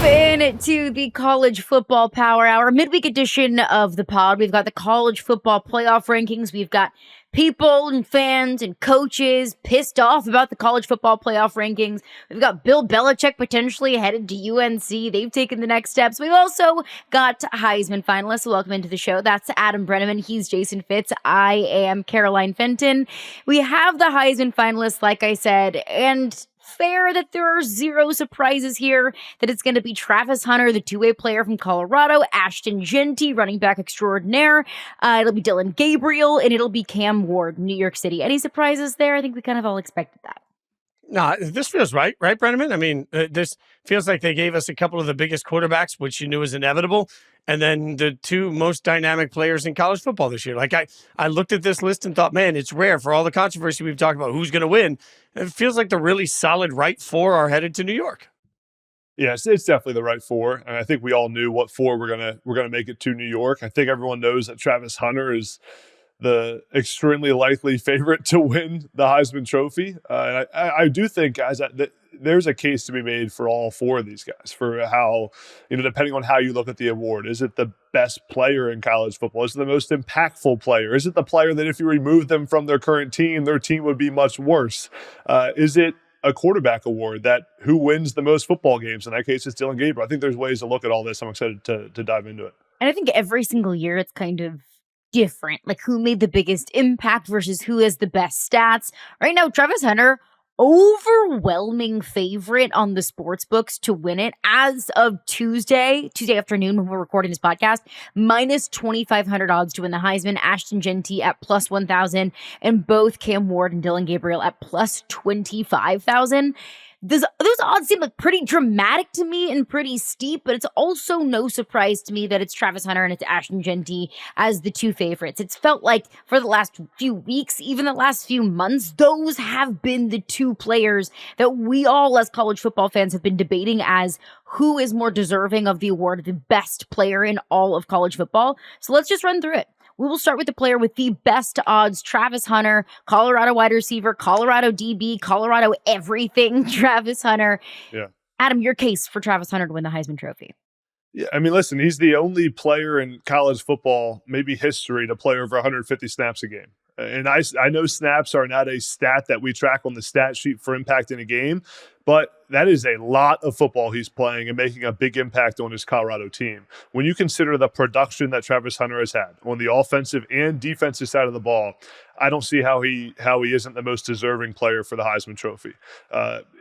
Welcome in to the College Football Power Hour, midweek edition of the pod. We've got the college football playoff rankings. We've got people and fans and coaches pissed off about the college football playoff rankings. We've got Bill Belichick potentially headed to UNC. They've taken the next steps. We've also got Heisman finalists. Welcome into the show. That's Adam Breneman. He's Jason Fitz. I am Caroline Fenton. We have the Heisman finalists, like I said, and fair that there are zero surprises here, that it's going to be Travis Hunter, the two-way player from Colorado, Ashton Jeanty, running back extraordinaire, it'll be Dillon Gabriel, and it'll be Cam Ward, New York City. Any surprises there? I think we kind of all expected that. No, this feels right, Breneman? I mean, this feels like they gave us a couple of the biggest quarterbacks, which you knew was inevitable, and then the two most dynamic players in college football this year. Like, I looked at this list and thought, man, it's rare for all the controversy we've talked about who's going to win. It feels like the really solid right four are headed to New York. Yes, it's definitely the right four, and I think we all knew what four we're gonna make it to New York. I think everyone knows that Travis Hunter is the extremely likely favorite to win the Heisman Trophy. And I do think, guys, that there's a case to be made for all four of these guys for how, depending on how you look at the award. Is it the best player in college football? Is it the most impactful player? Is it the player that if you remove them from their current team, their team would be much worse? Is it a quarterback award that who wins the most football games? In that case, it's Dillon Gabriel. I think there's ways to look at all this. I'm excited to dive into it. And I think every single year it's kind of different, like who made the biggest impact versus who has the best stats. Right now, Travis Hunter, overwhelming favorite on the sports books to win it as of Tuesday afternoon when we're recording this podcast, minus 2,500 odds to win the Heisman. Ashton Jeanty at plus 1,000, and both Cam Ward and Dillon Gabriel at plus 25,000. Those odds seem like pretty dramatic to me and pretty steep, but it's also no surprise to me that it's Travis Hunter and it's Ashton Jeanty as the two favorites. It's felt like for the last few weeks, even the last few months, those have been the two players that we all as college football fans have been debating as who is more deserving of the award, the best player in all of college football. So let's just run through it. We will start with the player with the best odds, Travis Hunter, Colorado wide receiver, Colorado DB, Colorado everything, Travis Hunter. Yeah. Adam, your case for Travis Hunter to win the Heisman Trophy. Yeah, I mean, listen, he's the only player in college football, maybe history, to play over 150 snaps a game. And I know snaps are not a stat that we track on the stat sheet for impact in a game, but that is a lot of football he's playing and making a big impact on his Colorado team. When you consider the production that Travis Hunter has had on the offensive and defensive side of the ball, I don't see how he isn't the most deserving player for the Heisman Trophy.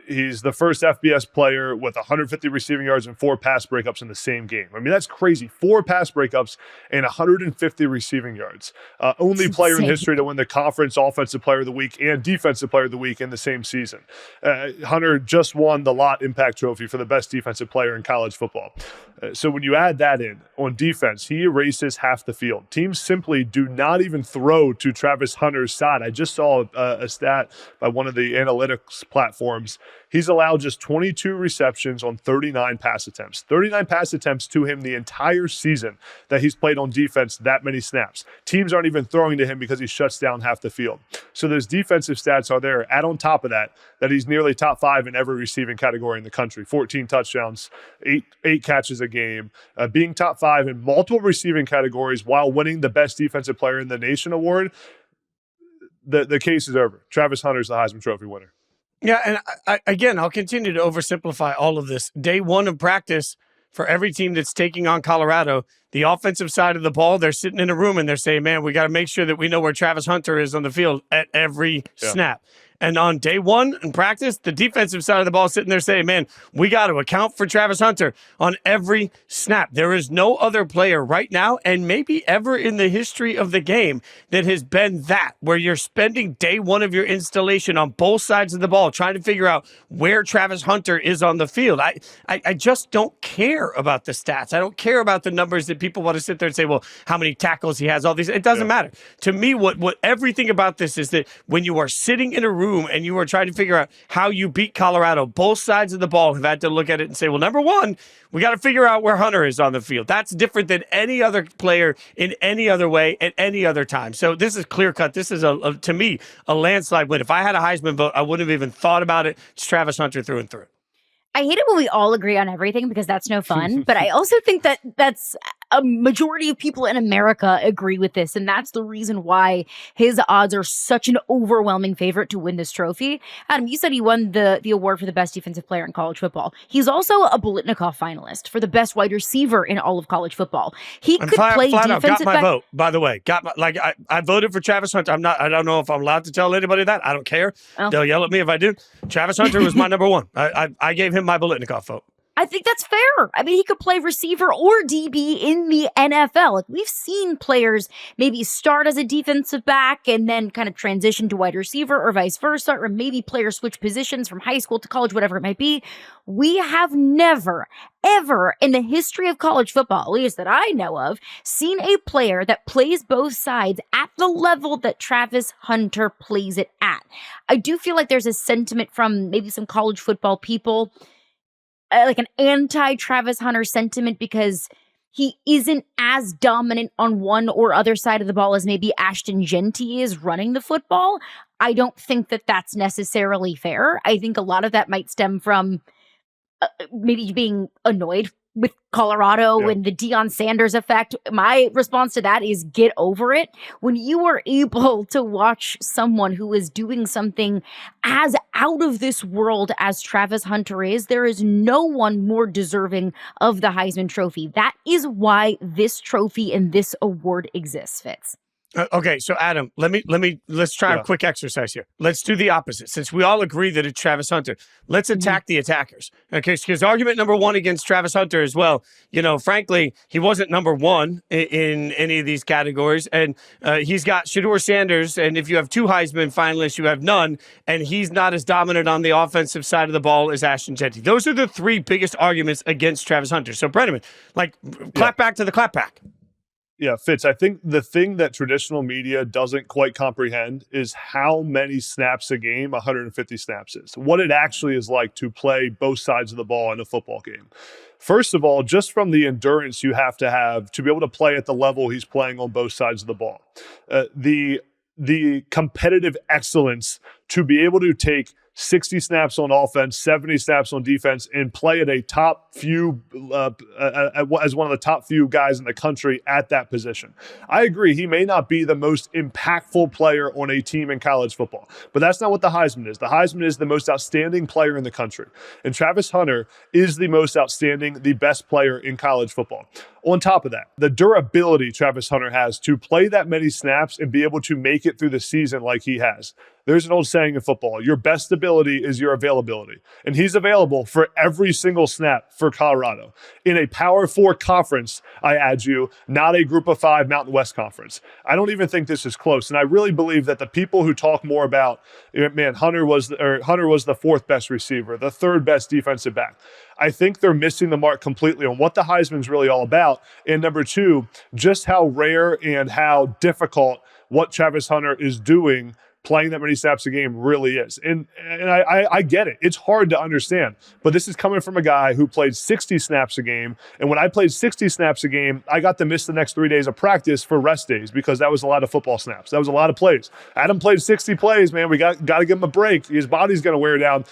He's the first FBS player with 150 receiving yards and 4 pass breakups in the same game. I mean, that's crazy. 4 pass breakups and 150 receiving yards. Only player in history to win the conference offensive player of the week and defensive player of the week in the same season. Hunter just won the Lott Impact Trophy for the best defensive player in college football. So when you add that in, on defense, he erases half the field. Teams simply do not even throw to Travis Hunter's side. I just saw a stat by one of the analytics platforms. He's allowed just 22 receptions on 39 pass attempts. 39 pass attempts to him the entire season that he's played on defense, that many snaps. Teams aren't even throwing to him because he shuts down half the field. So those defensive stats are there. Add on top of that he's nearly top 5 in every receiving category in the country. 14 touchdowns, 8 catches a game, being top 5 in multiple receiving categories while winning the best defensive player in the nation award. The case is over. Travis Hunter's the Heisman Trophy winner. Yeah, and I'll continue to oversimplify all of this. Day one of practice for every team that's taking on Colorado, the offensive side of the ball, they're sitting in a room and they're saying, man, we got to make sure that we know where Travis Hunter is on the field at every snap. And on day one in practice, the defensive side of the ball is sitting there saying, man, we got to account for Travis Hunter on every snap. There is no other player right now and maybe ever in the history of the game that has been that, where you're spending day one of your installation on both sides of the ball trying to figure out where Travis Hunter is on the field. I just don't care about the stats. I don't care about the numbers that people want to sit there and say, well, how many tackles he has, all these. It doesn't matter. To me, what everything about this is that when you are sitting in a room and you are trying to figure out how you beat Colorado, both sides of the ball have had to look at it and say, well, number one, we got to figure out where Hunter is on the field. That's different than any other player in any other way at any other time. So this is clear cut. This is, to me, a landslide win. If I had a Heisman vote, I wouldn't have even thought about it. It's Travis Hunter through and through. I hate it when we all agree on everything because that's no fun. But I also think that that's a majority of people in America agree with this. And that's the reason why his odds are such an overwhelming favorite to win this trophy. Adam, you said he won the award for the best defensive player in college football. He's also a Bolitnikoff finalist for the best wide receiver in all of college football. He could play defensive got my back. vote, by the way. I voted for Travis Hunter. I don't know if I'm allowed to tell anybody that. I don't care. Oh. They'll yell at me if I do. Travis Hunter was my number one. I gave him my Bolitnikoff vote. I think that's fair. I mean, he could play receiver or DB in the NFL. Like, we've seen players maybe start as a defensive back and then kind of transition to wide receiver or vice versa, or maybe players switch positions from high school to college, whatever it might be. We have never, ever in the history of college football, at least that I know of, seen a player that plays both sides at the level that Travis Hunter plays it at. I do feel like there's a sentiment from maybe some college football people, like an anti-Travis Hunter sentiment, because he isn't as dominant on one or other side of the ball as maybe Ashton Jeanty is running the football. I don't think that that's necessarily fair. I think a lot of that might stem from maybe being annoyed with Colorado and the Deion Sanders effect. My response to that is get over it. When you are able to watch someone who is doing something as out of this world as Travis Hunter is, there is no one more deserving of the Heisman Trophy. That is why this trophy and this award exists, Fitz. Okay, so Adam, let's try a quick exercise here. Let's do the opposite. Since we all agree that it's Travis Hunter, let's attack the attackers. Okay, because argument number one against Travis Hunter as well, frankly, he wasn't number one in any of these categories, and he's got Shedeur Sanders, and if you have two Heisman finalists, you have none, and he's not as dominant on the offensive side of the ball as Ashton Jeanty. Those are the three biggest arguments against Travis Hunter. So, Breneman, clap back to the clap back. Yeah, Fitz, I think the thing that traditional media doesn't quite comprehend is how many snaps a game 150 snaps is. What it actually is like to play both sides of the ball in a football game. First of all, just from the endurance you have to be able to play at the level he's playing on both sides of the ball. The competitive excellence to be able to take 60 snaps on offense, 70 snaps on defense, and play at a top few, as one of the top few guys in the country at that position. I agree, he may not be the most impactful player on a team in college football, but that's not what the Heisman is. The Heisman is the most outstanding player in the country. And Travis Hunter is the most outstanding, the best player in college football. On top of that, the durability Travis Hunter has to play that many snaps and be able to make it through the season like he has. There's an old saying in football, your best ability is your availability. And he's available for every single snap for Colorado. In a Power 4 conference, I add you, not a Group of 5 Mountain West conference. I don't even think this is close. And I really believe that the people who talk more about, Hunter was the fourth best receiver, the third best defensive back, I think they're missing the mark completely on what the Heisman's really all about. And number two, just how rare and how difficult what Travis Hunter is doing playing that many snaps a game really is. And I get it. It's hard to understand. But this is coming from a guy who played 60 snaps a game. And when I played 60 snaps a game, I got to miss the next 3 days of practice for rest days because that was a lot of football snaps. That was a lot of plays. Adam played 60 plays, man. We got to give him a break. His body's going to wear down.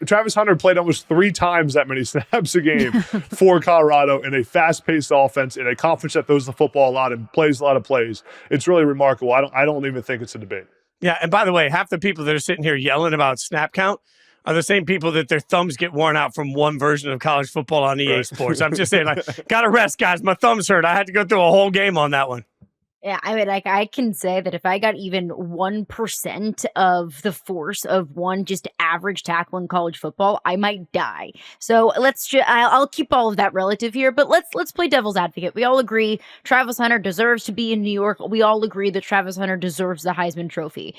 Travis Hunter played almost 3 times that many snaps a game for Colorado in a fast-paced offense, in a conference that throws the football a lot and plays a lot of plays. It's really remarkable. I don't even think it's a debate. Yeah, and by the way, half the people that are sitting here yelling about snap count are the same people that their thumbs get worn out from one version of college football on EA Sports. I'm just saying, gotta rest, guys. My thumbs hurt. I had to go through a whole game on that one. Yeah, I mean, I can say that if I got even 1% of the force of one just average tackle in college football, I might die. So I'll keep all of that relative here, but let's play devil's advocate. We all agree Travis Hunter deserves to be in New York. We all agree that Travis Hunter deserves the Heisman Trophy.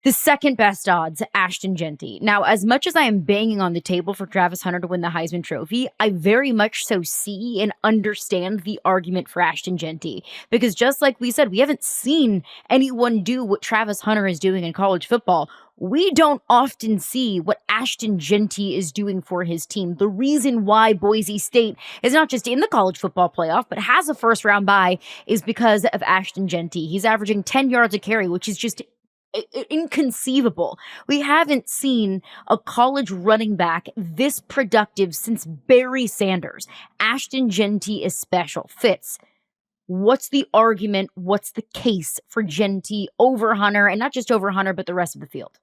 The second best odds, Ashton Jeanty. Now, as much as I am banging on the table for Travis Hunter to win the Heisman Trophy, I very much so see and understand the argument for Ashton Jeanty. Because just like we said, we haven't seen anyone do what Travis Hunter is doing in college football. We don't often see what Ashton Jeanty is doing for his team. The reason why Boise State is not just in the college football playoff, but has a first-round bye is because of Ashton Jeanty. He's averaging 10 yards a carry, which is just inconceivable. We haven't seen a college running back this productive since Barry Sanders. Ashton Jeanty is special. Fitz, what's the argument? What's the case for Jeanty over Hunter, and not just over Hunter, but the rest of the field?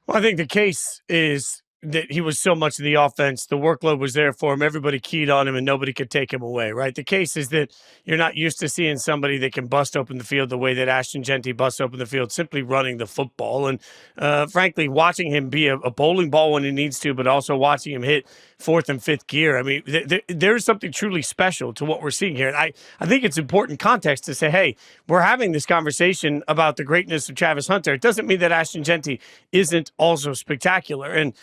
Well, I think the case is that he was so much of the offense. The workload was there for him. Everybody keyed on him and nobody could take him away, right? The case is that you're not used to seeing somebody that can bust open the field the way that Ashton Jeanty busts open the field, simply running the football. And frankly, watching him be a bowling ball when he needs to, but also watching him hit fourth and fifth gear. I mean, there's something truly special to what we're seeing here. And I think it's important context to say, hey, we're having this conversation about the greatness of Travis Hunter. It doesn't mean that Ashton Jeanty isn't also spectacular. And,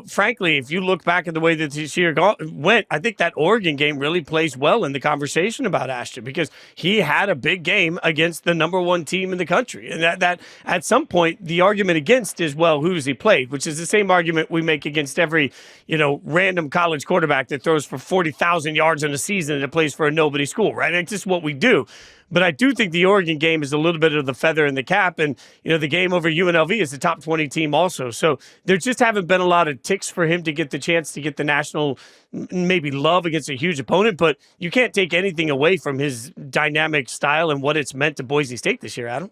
frankly, if you look back at the way that this year went, I think that Oregon game really plays well in the conversation about Ashton because he had a big game against the number one team in the country. And that at some point, the argument against is, well, who has he played? Which is the same argument we make against every, random college quarterback that throws for 40,000 yards in a season and plays for a nobody school, right? It's just what we do. But I do think the Oregon game is a little bit of the feather in the cap. And, the game over UNLV is a top 20 team also. So there just haven't been a lot of ticks for him to get the chance to get the national, maybe love against a huge opponent. But you can't take anything away from his dynamic style and what it's meant to Boise State this year, Adam.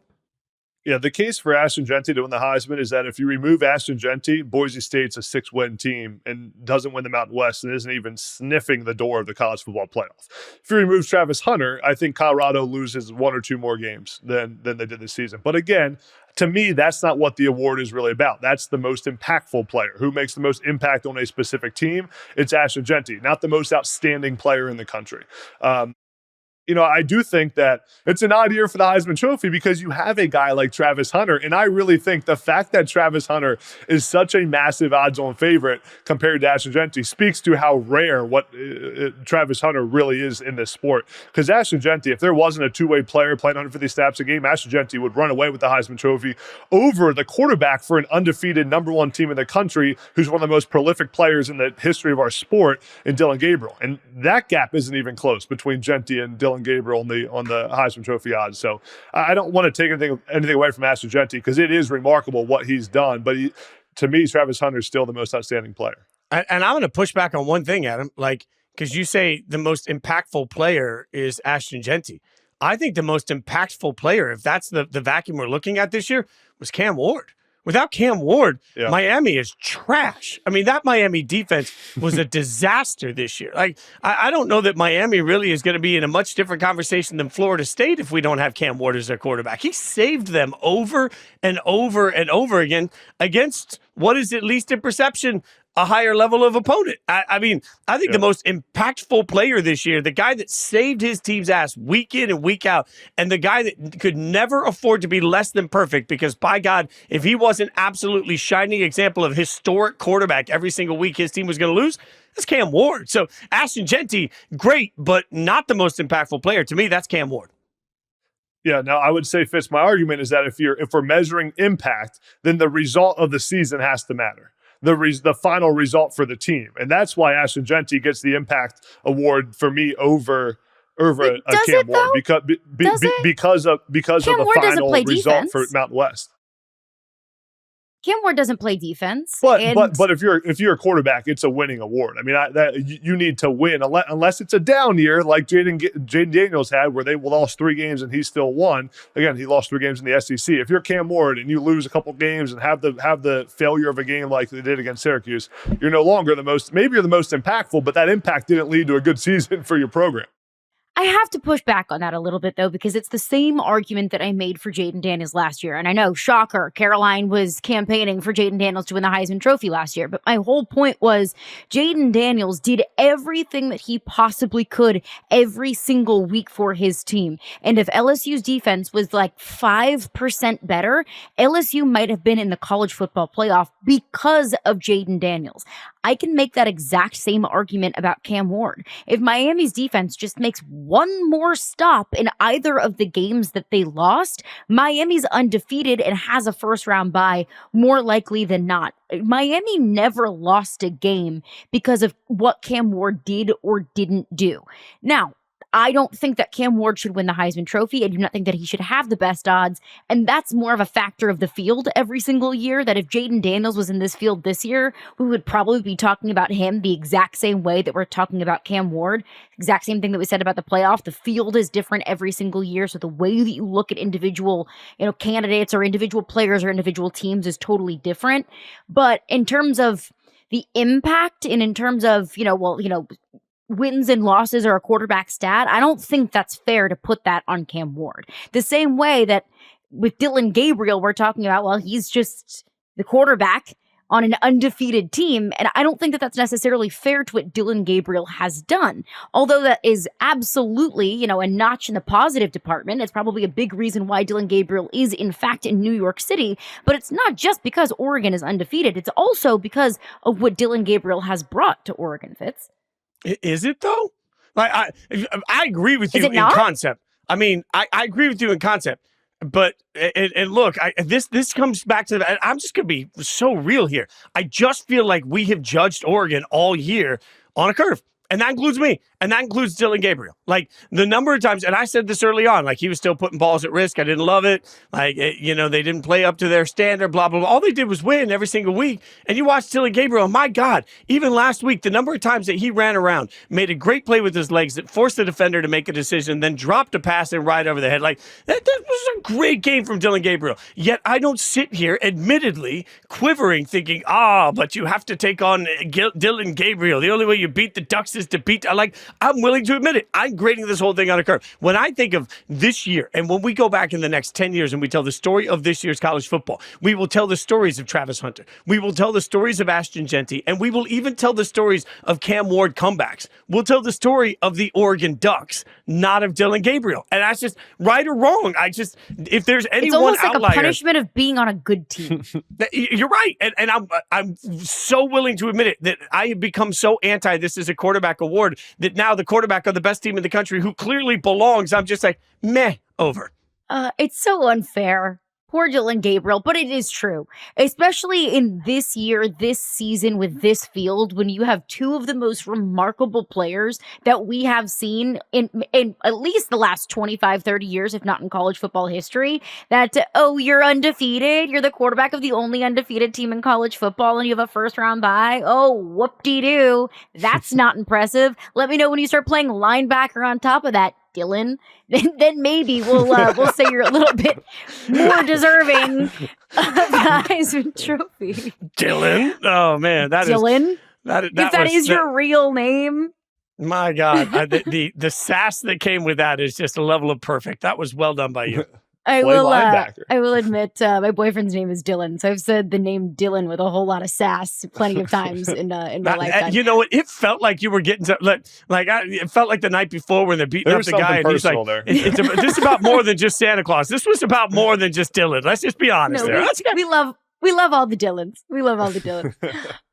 Yeah, the case for Ashton Jeanty to win the Heisman is that if you remove Ashton Jeanty, Boise State's a 6-win team and doesn't win the Mountain West and isn't even sniffing the door of the college football playoff. If you remove Travis Hunter, I think Colorado loses one or two more games than they did this season. But again, to me, that's not what the award is really about. That's the most impactful player. Who makes the most impact on a specific team? It's Ashton Jeanty, not the most outstanding player in the country. I do think that it's an odd year for the Heisman Trophy because you have a guy like Travis Hunter. And I really think the fact that Travis Hunter is such a massive odds-on favorite compared to Ashton Jeanty speaks to how rare what Travis Hunter really is in this sport. Because Ashton Jeanty, if there wasn't a two-way player playing 150 snaps a game, Ashton Jeanty would run away with the Heisman Trophy over the quarterback for an undefeated number one team in the country who's one of the most prolific players in the history of our sport in Dillon Gabriel. And that gap isn't even close between Jeanty and Dillon Gabriel on the Heisman Trophy odds. So I don't want to take anything away from Ashton Jeanty because it is remarkable what he's done. But to me, Travis Hunter is still the most outstanding player. And I'm going to push back on one thing, Adam, because you say the most impactful player is Ashton Jeanty. I think the most impactful player, if that's the vacuum we're looking at this year, was Cam Ward. Without Cam Ward, yeah. Miami is trash. I mean, that Miami defense was a disaster this year. I don't know that Miami really is going to be in a much different conversation than Florida State if we don't have Cam Ward as their quarterback. He saved them over and over and over again against what is, at least in perception, a higher level of opponent. I think the most impactful player this year, the guy that saved his team's ass week in and week out, and the guy that could never afford to be less than perfect because, by God, if he wasn't absolutely shining example of historic quarterback every single week his team was going to lose, that's Cam Ward. So Ashton Jeanty, great, but not the most impactful player. To me, that's Cam Ward. Yeah, now I would say, Fitz, my argument is that if we're measuring impact, then the result of the season has to matter. The final result for the team. And that's why Ashton Jeanty gets the impact award for me over Cam Ward because of the final result for Mountain West. Cam Ward doesn't play defense. But if you're a quarterback, it's a winning award. I mean, you need to win unless it's a down year like Jaden Daniels had, where they lost 3 games and he still won. Again, he lost 3 games in the SEC. If you're Cam Ward and you lose a couple games and have the failure of a game like they did against Syracuse, you're no longer maybe you're the most impactful, but that impact didn't lead to a good season for your program. I have to push back on that a little bit, though, because it's the same argument that I made for Jaden Daniels last year. And I know, shocker, Caroline was campaigning for Jaden Daniels to win the Heisman Trophy last year. But my whole point was Jaden Daniels did everything that he possibly could every single week for his team. And if LSU's defense was like 5% better, LSU might have been in the college football playoff because of Jaden Daniels. I can make that exact same argument about Cam Ward. If Miami's defense just makes one more stop in either of the games that they lost, Miami's undefeated and has a first-round bye more likely than not. Miami never lost a game because of what Cam Ward did or didn't do. Now, I don't think that Cam Ward should win the Heisman Trophy. I do not think that he should have the best odds. And that's more of a factor of the field every single year, that if Jaden Daniels was in this field this year, we would probably be talking about him the exact same way that we're talking about Cam Ward. Exact same thing that we said about the playoff. The field is different every single year. So the way that you look at individual, candidates or individual players or individual teams is totally different. But in terms of the impact and in terms of, wins and losses are a quarterback stat, I don't think that's fair to put that on Cam Ward. The same way that with Dillon Gabriel, we're talking about, well, he's just the quarterback on an undefeated team. And I don't think that that's necessarily fair to what Dillon Gabriel has done. Although that is absolutely, a notch in the positive department. It's probably a big reason why Dillon Gabriel is, in fact, in New York City. But it's not just because Oregon is undefeated. It's also because of what Dillon Gabriel has brought to Oregon, Fitz. Is it, though? Like, I agree with you in concept. I mean, I agree with you in concept. But, and look, this comes back to that. I'm just going to be so real here. I just feel like we have judged Oregon all year on a curve. And that includes me. And that includes Dillon Gabriel. Like, the number of times, and I said this early on, like, he was still putting balls at risk. I didn't love it. Like, they didn't play up to their standard, blah, blah, blah. All they did was win every single week. And you watch Dillon Gabriel, my God, even last week, the number of times that he ran around, made a great play with his legs that forced the defender to make a decision, then dropped a pass and right over the head. Like, that was a great game from Dillon Gabriel. Yet I don't sit here, admittedly, quivering, thinking, but you have to take on Dillon Gabriel. The only way you beat the Ducks is to beat. I'm willing to admit it. I'm grading this whole thing on a curve. When I think of this year, and when we go back in the next 10 years and we tell the story of this year's college football, we will tell the stories of Travis Hunter. We will tell the stories of Ashton Jeanty, and we will even tell the stories of Cam Ward comebacks. We'll tell the story of the Oregon Ducks, not of Dillon Gabriel. And that's just right or wrong. If there's any it's one almost like outlier, a punishment of being on a good team. You're right. And I'm so willing to admit it that I have become so anti this is a quarterback award that now the quarterback of the best team in the country who clearly belongs, I'm just like, meh, over. It's so unfair. Poor Dillon Gabriel, but it is true. Especially in this year, this season with this field, when you have two of the most remarkable players that we have seen in at least the last 25, 30 years, if not in college football history, that, you're undefeated. You're the quarterback of the only undefeated team in college football and you have a first round bye. Oh, whoop-de-doo. That's not impressive. Let me know when you start playing linebacker on top of that, Dillon. Then maybe we'll say you're a little bit more deserving of the Heisman Trophy. Dillon? Oh man, Dillon? If that is your real name. My God, the sass that came with that is just a level of perfect. That was well done by you. I will admit, my boyfriend's name is Dillon, so I've said the name Dillon with a whole lot of sass plenty of times in my lifetime. You know what? It felt like you were getting to, it felt like the night before when they're beating up the guy, and he's like, this is about more than just Santa Claus. This was about more than just Dillon. Let's just be honest. We love all the Dillons. We love all the Dillons.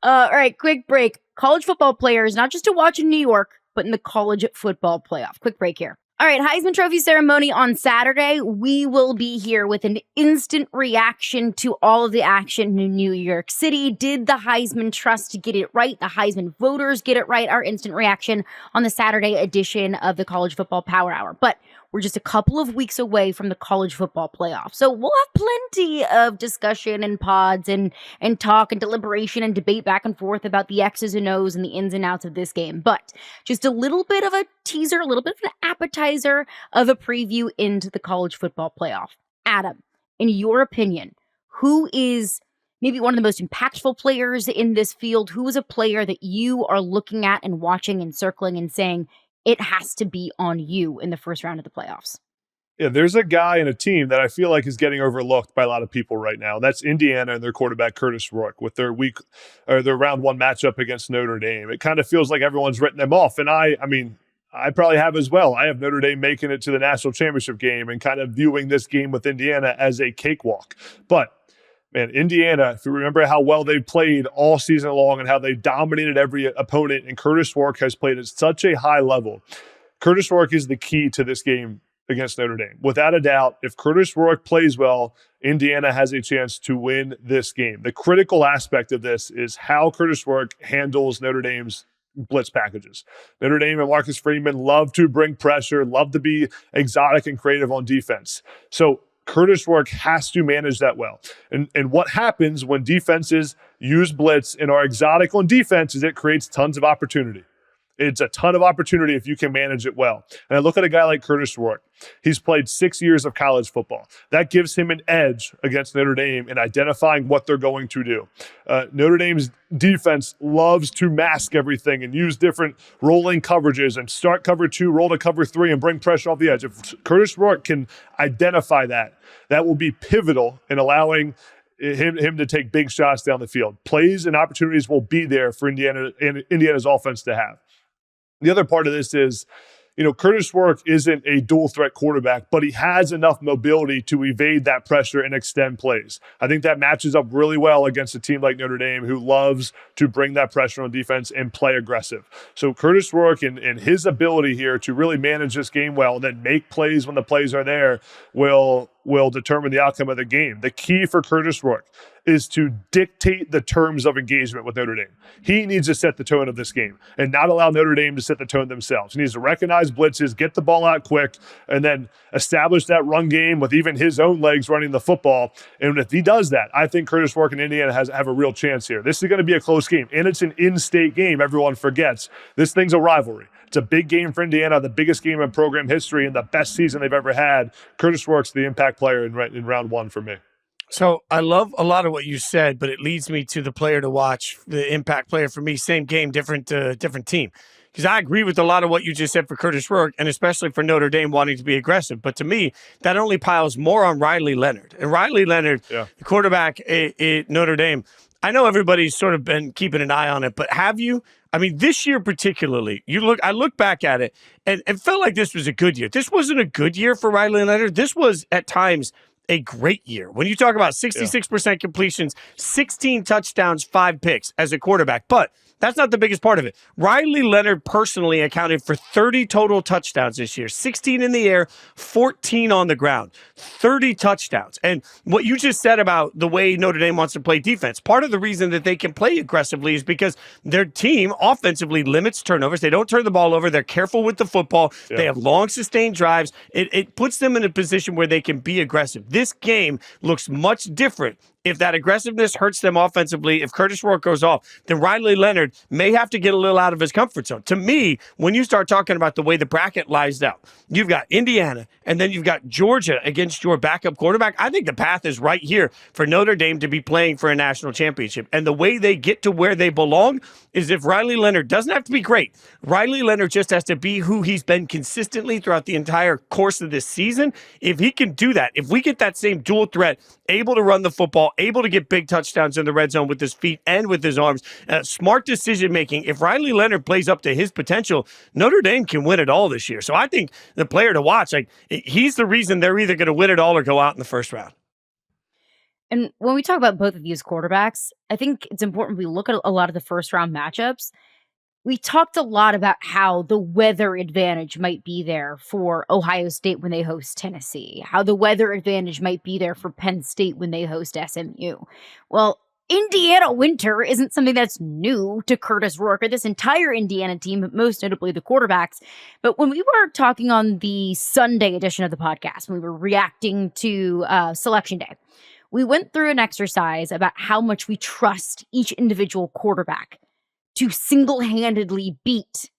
All right, quick break. College football players, not just to watch in New York, but in the college football playoff. Quick break here. All right, Heisman Trophy ceremony on Saturday. We will be here with an instant reaction to all of the action in New York City. Did the Heisman Trust get it right? The Heisman voters get it right? Our instant reaction on the Saturday edition of the College Football Power Hour. But we're just a couple of weeks away from the college football playoff. So we'll have plenty of discussion and pods and talk and deliberation and debate back and forth about the X's and O's and the ins and outs of this game. But just a little bit of a teaser, a little bit of an appetizer of a preview into the college football playoff. Adam, in your opinion, who is maybe one of the most impactful players in this field? Who is a player that you are looking at and watching and circling and saying, it has to be on you in the first round of the playoffs? Yeah, there's a guy in a team that I feel like is getting overlooked by a lot of people right now. That's Indiana and their quarterback, Kurtis Rourke, with their their round one matchup against Notre Dame. It kind of feels like everyone's written them off. And I probably have as well. I have Notre Dame making it to the national championship game and kind of viewing this game with Indiana as a cakewalk. But man, Indiana, if you remember how well they played all season long and how they dominated every opponent, and Kurtis Rourke has played at such a high level. Kurtis Rourke is the key to this game against Notre Dame. Without a doubt, if Kurtis Rourke plays well, Indiana has a chance to win this game. The critical aspect of this is how Kurtis Rourke handles Notre Dame's blitz packages. Notre Dame and Marcus Freeman love to bring pressure, love to be exotic and creative on defense. So Kurtis Rourke has to manage that well. And what happens when defenses use blitz and are exotic on defense is it creates tons of opportunity. It's a ton of opportunity if you can manage it well. And I look at a guy like Kurtis Rourke. He's played 6 years of college football. That gives him an edge against Notre Dame in identifying what they're going to do. Notre Dame's defense loves to mask everything and use different rolling coverages and start cover 2, roll to cover 3, and bring pressure off the edge. If Kurtis Rourke can identify that, that will be pivotal in allowing him to take big shots down the field. Plays and opportunities will be there for Indiana's offense to have. The other part of this is, Kurtis Rourke isn't a dual threat quarterback, but he has enough mobility to evade that pressure and extend plays. I think that matches up really well against a team like Notre Dame who loves to bring that pressure on defense and play aggressive. So Kurtis Rourke and his ability here to really manage this game well and then make plays when the plays are there will determine the outcome of the game. The key for Kurtis Rourke is to dictate the terms of engagement with Notre Dame. He needs to set the tone of this game and not allow Notre Dame to set the tone themselves. He needs to recognize blitzes, get the ball out quick, and then establish that run game with even his own legs running the football. And if he does that, I think Kurtis Rourke and Indiana have a real chance here. This is going to be a close game, and it's an in-state game. Everyone forgets. This thing's a rivalry. It's a big game for Indiana, the biggest game in program history and the best season they've ever had. Kurtis Rourke's the impact player in round one for me. So I love a lot of what you said, but it leads me to the player to watch, the impact player for me. Same game, different team. Because I agree with a lot of what you just said for Kurtis Rourke, and especially for Notre Dame wanting to be aggressive. But to me, that only piles more on Riley Leonard. And Riley Leonard, the quarterback at Notre Dame, I know everybody's sort of been keeping an eye on it, but have you? I mean, this year particularly, I look back at it and felt like this was a good year. This wasn't a good year for Riley Leonard. This was at times a great year. When you talk about 66% completions, 16 touchdowns, 5 picks as a quarterback. But that's not the biggest part of it. Riley Leonard personally accounted for 30 total touchdowns this year, 16 in the air, 14 on the ground, 30 touchdowns. And what you just said about the way Notre Dame wants to play defense, part of the reason that they can play aggressively is because their team offensively limits turnovers. They don't turn the ball over. They're careful with the football. They have long sustained drives. It puts them in a position where they can be aggressive. This game looks much different. If that aggressiveness hurts them offensively, if Kurtis Rourke goes off, then Riley Leonard may have to get a little out of his comfort zone. To me, when you start talking about the way the bracket lies out, you've got Indiana, and then you've got Georgia against your backup quarterback. I think the path is right here for Notre Dame to be playing for a national championship. And the way they get to where they belong is if Riley Leonard doesn't have to be great. Riley Leonard just has to be who he's been consistently throughout the entire course of this season. If he can do that, if we get that same dual threat, able to run the football, able to get big touchdowns in the red zone with his feet and with his arms, smart decision-making. If Riley Leonard plays up to his potential, Notre Dame can win it all this year. So I think the player to watch, he's the reason they're either going to win it all or go out in the first round. And when we talk about both of these quarterbacks, I think it's important we look at a lot of the first-round matchups. We talked a lot about how the weather advantage might be there for Ohio State when they host Tennessee, how the weather advantage might be there for Penn State when they host SMU. Well, Indiana winter isn't something that's new to Kurtis Rourke or this entire Indiana team, but most notably the quarterbacks. But when we were talking on the Sunday edition of the podcast, when we were reacting to Selection Day, we went through an exercise about how much we trust each individual quarterback to single-handedly beat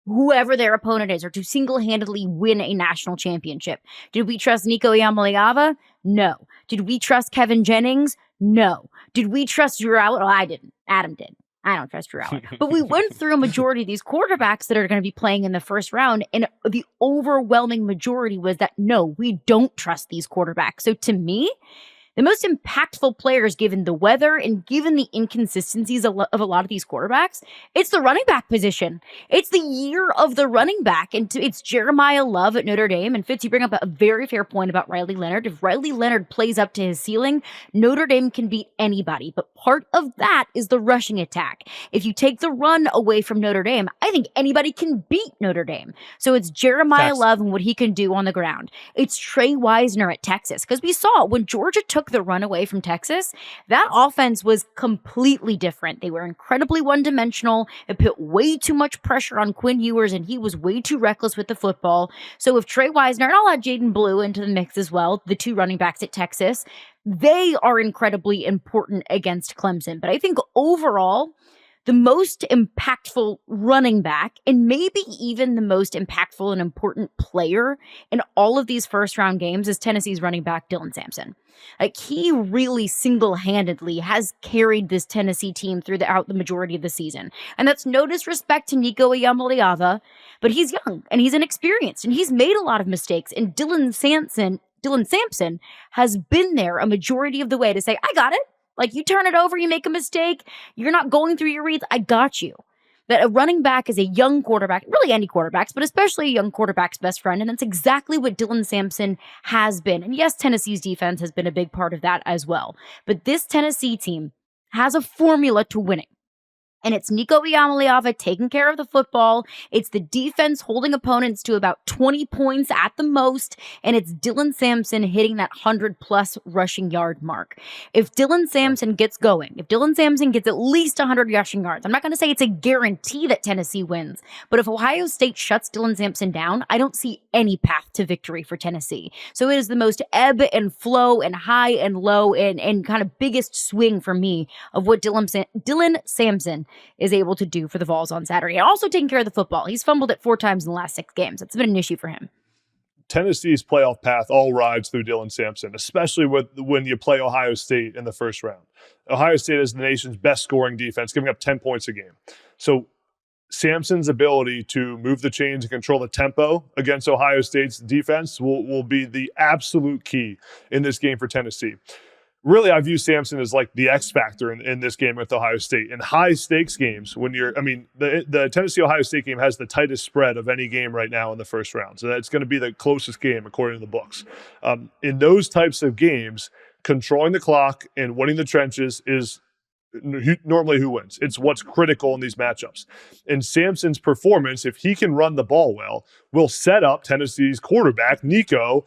whoever their opponent is or to single-handedly win a national championship. Did we trust Nico Iamaleava? No. Did we trust Kevin Jennings? No. Did we trust Drew Allen? Well, I didn't. Adam did. I don't trust Drew Allen. But we went through a majority of these quarterbacks that are going to be playing in the first round, and the overwhelming majority was that, no, we don't trust these quarterbacks. So to me, the most impactful players, given the weather and given the inconsistencies of a lot of these quarterbacks, it's the running back position. It's the year of the running back. And it's Jeremiah Love at Notre Dame. And Fitz, you bring up a very fair point about Riley Leonard. If Riley Leonard plays up to his ceiling, Notre Dame can beat anybody. But part of that is the rushing attack. If you take the run away from Notre Dame, I think anybody can beat Notre Dame. So it's Jeremiah Love and what he can do on the ground. It's Trey Wisner at Texas. Because we saw when Georgia took took the run away from Texas, that offense was completely different. They were incredibly one-dimensional. It put way too much pressure on Quinn Ewers, and he was way too reckless with the football. So if Trey Wisner, and I'll add Jaden Blue into the mix as well, the two running backs at Texas, they are incredibly important against Clemson. But I think overall, the most impactful running back, and maybe even the most impactful and important player in all of these first-round games, is Tennessee's running back, Dillon Sampson. Like, he really single-handedly has carried this Tennessee team throughout the majority of the season. And that's no disrespect to Nico Iamaleava, but he's young, and he's inexperienced, and he's made a lot of mistakes. And Dillon Sampson has been there a majority of the way to say, I got it. Like, you turn it over, you make a mistake, you're not going through your reads, I got you. That a running back is a young quarterback, really any quarterbacks, but especially a young quarterback's best friend, and that's exactly what Dillon Sampson has been. And yes, Tennessee's defense has been a big part of that as well. But this Tennessee team has a formula to winning. And it's Nico Iamaleava taking care of the football. It's the defense holding opponents to about 20 points at the most. And it's Dillon Sampson hitting that 100-plus rushing yard mark. If Dillon Sampson gets going, if Dillon Sampson gets at least 100 rushing yards, I'm not going to say it's a guarantee that Tennessee wins. But if Ohio State shuts Dillon Sampson down, I don't see any path to victory for Tennessee. So it is the most ebb and flow and high and low and kind of biggest swing for me of what Dillon Sampson is able to do for the Vols on Saturday. And also taking care of the football. He's fumbled it 4 times in the last 6 games. It's been an issue for him. Tennessee's playoff path all rides through Dillon Sampson, especially when you play Ohio State in the first round. Ohio State is the nation's best scoring defense, giving up 10 points a game. So Sampson's ability to move the chains and control the tempo against Ohio State's defense will be the absolute key in this game for Tennessee. Really, I view Sampson as like the X factor in this game with Ohio State. In high stakes games, the Tennessee-Ohio State game has the tightest spread of any game right now in the first round. So that's going to be the closest game according to the books. In those types of games, controlling the clock and winning the trenches is normally who wins. It's what's critical in these matchups. And Sampson's performance, if he can run the ball well, will set up Tennessee's quarterback, Nico,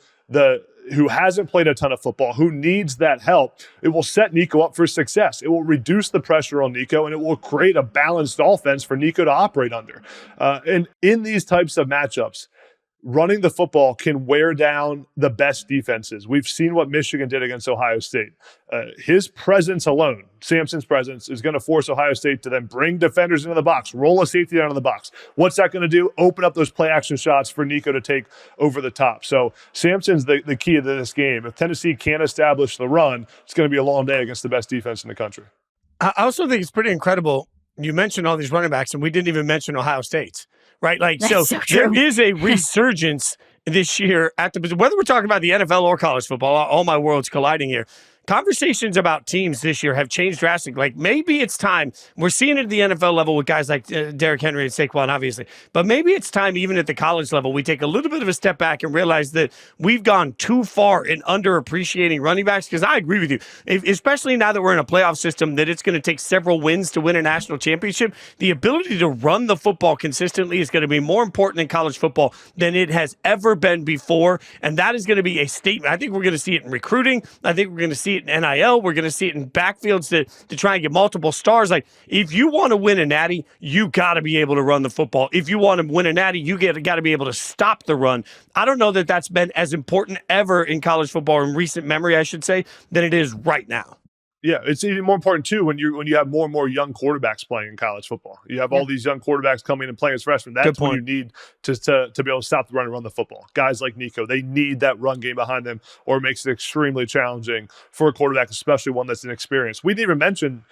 who hasn't played a ton of football, who needs that help. It will set Nico up for success. It will reduce the pressure on Nico, and it will create a balanced offense for Nico to operate under. And in these types of matchups, running the football can wear down the best defenses. We've seen what Michigan did against Ohio State. His presence alone, Sampson's presence, is going to force Ohio State to then bring defenders into the box, roll a safety down in the box. What's that going to do? Open up those play action shots for Nico to take over the top. So Sampson's the key to this game. If Tennessee can't establish the run, it's going to be a long day against the best defense in the country. I also think it's pretty incredible. You mentioned all these running backs, and we didn't even mention Ohio State's. Right, like so there is a resurgence this year at whether we're talking about the NFL or college football. All my worlds colliding here. Conversations about teams this year have changed drastically. Like, maybe it's time. We're seeing it at the NFL level with guys like Derrick Henry and Saquon, obviously. But maybe it's time, even at the college level, we take a little bit of a step back and realize that we've gone too far in underappreciating running backs. Because I agree with you, especially now that we're in a playoff system, that it's going to take several wins to win a national championship. The ability to run the football consistently is going to be more important in college football than it has ever been before. And that is going to be a statement. I think we're going to see it in recruiting. I think we're going to see it in NIL. We're going to see it in backfields to try and get multiple stars. Like, if you want to win a natty, you got to be able to run the football. If you want to win a natty, you got to be able to stop the run. I don't know that that's been as important ever in college football in recent memory, I should say, than it is right now. Yeah, it's even more important too when you have more and more young quarterbacks playing in college football. You have all these young quarterbacks coming and playing as freshmen. That's when you need to be able to stop the run and run the football. Guys like Nico, they need that run game behind them, or it makes it extremely challenging for a quarterback, especially one that's inexperienced. We didn't even mention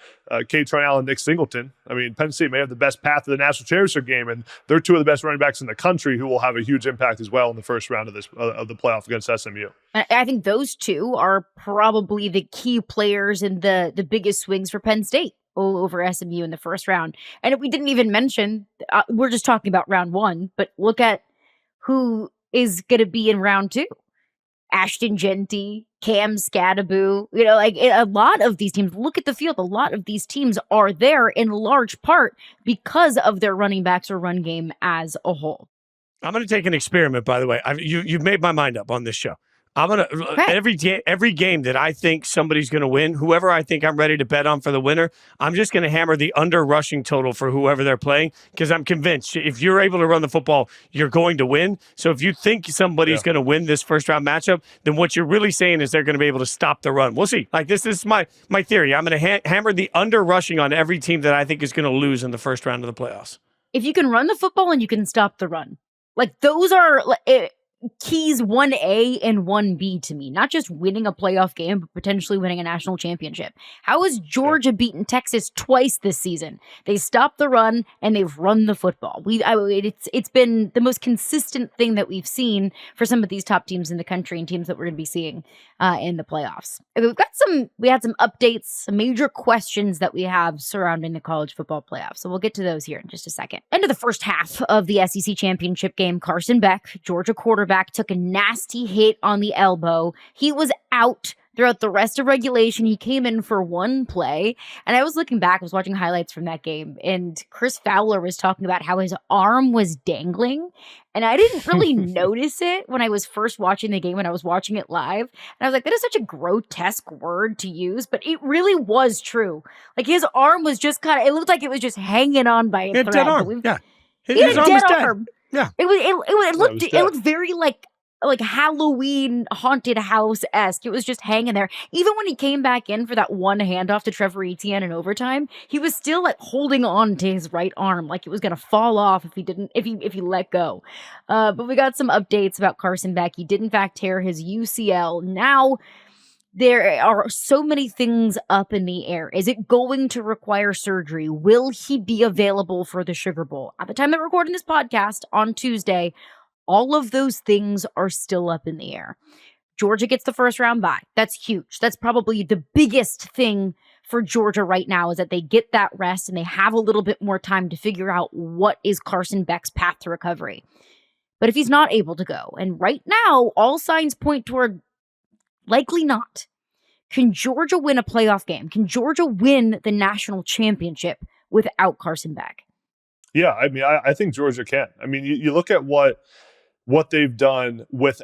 Kate Trunell and Nick Singleton. I mean, Penn State may have the best path to the national championship game, and they're two of the best running backs in the country who will have a huge impact as well in the first round of the playoff against SMU. I think those two are probably the key players in the biggest swings for Penn State over SMU in the first round. And we didn't even mention, we're just talking about round 1, but look at who is going to be in round 2. Ashton Jeanty, Cam Scadaboo, like a lot of these teams, look at the field. A lot of these teams are there in large part because of their running backs or run game as a whole. I'm going to take an experiment, by the way. You've made my mind up on this show. I'm gonna Okay. every game that I think somebody's gonna win, whoever I think I'm ready to bet on for the winner, I'm just gonna hammer the under rushing total for whoever they're playing because I'm convinced if you're able to run the football, you're going to win. So if you think somebody's gonna win this first round matchup, then what you're really saying is they're gonna be able to stop the run. We'll see. Like this is my theory. I'm gonna hammer the under rushing on every team that I think is gonna lose in the first round of the playoffs. If you can run the football and you can stop the run, like those are keys 1A and 1B to me, not just winning a playoff game, but potentially winning a national championship. How has Georgia beaten Texas twice this season? They stopped the run and they've run the football. It's been the most consistent thing that we've seen for some of these top teams in the country and teams that we're going to be seeing in the playoffs. We had some updates, some major questions that we have surrounding the college football playoffs. So we'll get to those here in just a second. End of the first half of the SEC championship game, Carson Beck, Georgia quarterback, took a nasty hit on the elbow. He was out throughout the rest of regulation. He came in for one play. And I was looking back, I was watching highlights from that game, and Chris Fowler was talking about how his arm was dangling. And I didn't really notice it when I was first watching the game, when I was watching it live. And I was like, that is such a grotesque word to use, but it really was true. Like his arm was just it looked like it was just hanging on by a thread. Dead arm. Yeah. His arm was dead. Arm. Yeah. It looked very like Halloween haunted house-esque. It was just hanging there. Even when he came back in for that one handoff to Trevor Etienne in overtime, he was still like holding on to his right arm, like it was gonna fall off if he let go. But we got some updates about Carson Beck. He did in fact tear his UCL. Now there are so many things up in the air. Is it going to require surgery? Will he be available for the Sugar Bowl? At the time that we're recording this podcast on Tuesday, all of those things are still up in the air. Georgia gets the first round bye. That's huge. That's probably the biggest thing for Georgia right now, is that they get that rest and they have a little bit more time to figure out what is Carson Beck's path to recovery. But if he's not able to go, and right now all signs point toward likely not, can Georgia win a playoff game? Can Georgia win the national championship without Carson Beck? Yeah, I mean, I think Georgia can. I mean, you look at what they've done with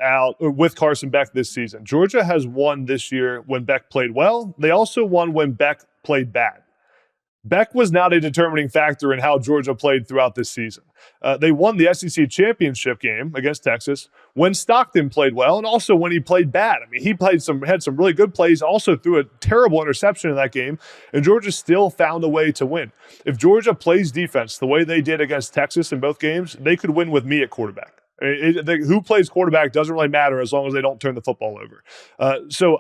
Carson Beck this season. Georgia has won this year when Beck played well. They also won when Beck played bad. Beck was not a determining factor in how Georgia played throughout this season. They won the SEC championship game against Texas when Stockton played well, and also when he played bad. I mean, he had some really good plays, also threw a terrible interception in that game, and Georgia still found a way to win. If Georgia plays defense the way they did against Texas in both games, they could win with me at quarterback. Who plays quarterback doesn't really matter as long as they don't turn the football over. So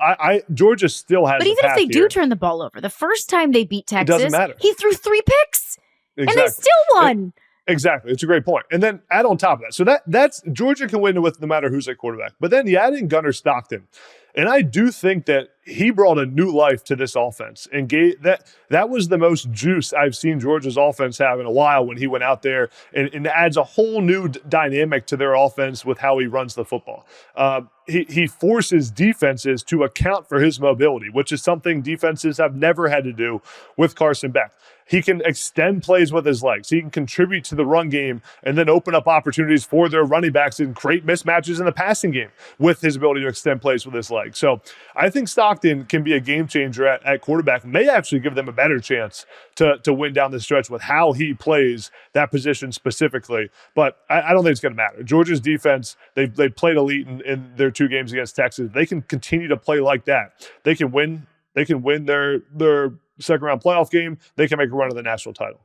Georgia still has. But even if they do turn the ball over, the first time they beat Texas, it doesn't matter. He threw 3 picks, and they still won. Exactly, it's a great point. And then add on top of that, so that's Georgia can win with no matter who's at quarterback. But then you add in Gunnar Stockton, and I do think that he brought a new life to this offense and gave that was the most juice I've seen Georgia's offense have in a while when he went out there and adds a whole new dynamic to their offense with how he runs the football. He forces defenses to account for his mobility, which is something defenses have never had to do with Carson Beck. He can extend plays with his legs. He can contribute to the run game and then open up opportunities for their running backs and create mismatches in the passing game with his ability to extend plays with his legs. So I think Stockton can be a game changer at quarterback, may actually give them a better chance to win down the stretch with how he plays that position specifically. But I don't think it's going to matter. Georgia's defense, they played elite in their 2 games against Texas. They can continue to play like that. They can win their second round playoff game. They can make a run of the national title.